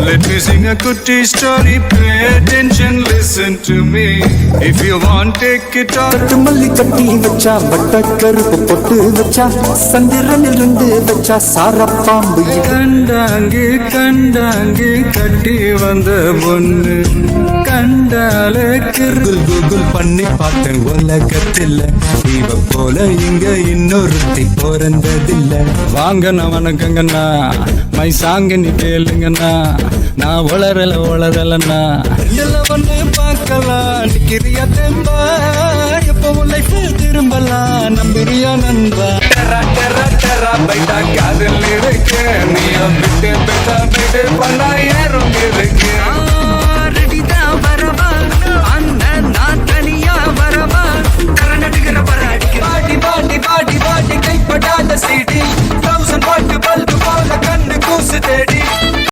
Let me sing a goody story. Pay attention, listen to me. If you want, take it all. மல்லி கட்டி வச்சா வட்ட கருப்பு பொட்டு வச்சா சந்திரனில் இருந்து வச்சா சாரப்பாம்பு கண்டாங்கி கண்டாங்கி கட்டி வந்த பொண்ணு கண்டாலே குல் கூகுள் பண்ணி பார்த்தேன் உலகத்தில் இவ போல இங்க இன்னொருத்தி பிறந்ததில்ல. வாங்கண்ணா வணக்கங்கண்ணா மை சாங்க நீ கேளுங்கண்ணா நான் வளரலண்ணா எல்லாம் வந்து பார்க்கலாம் நிக்கிறியா தெம்பா எப்பவும் லைஃப் திரும்பலாம் நம்பிரியா நண்பா டெரா டெரா டெரா பைட்டா காதல் இருக்கு நீ விட்டு பெட்டா பெட்டு பண்ணா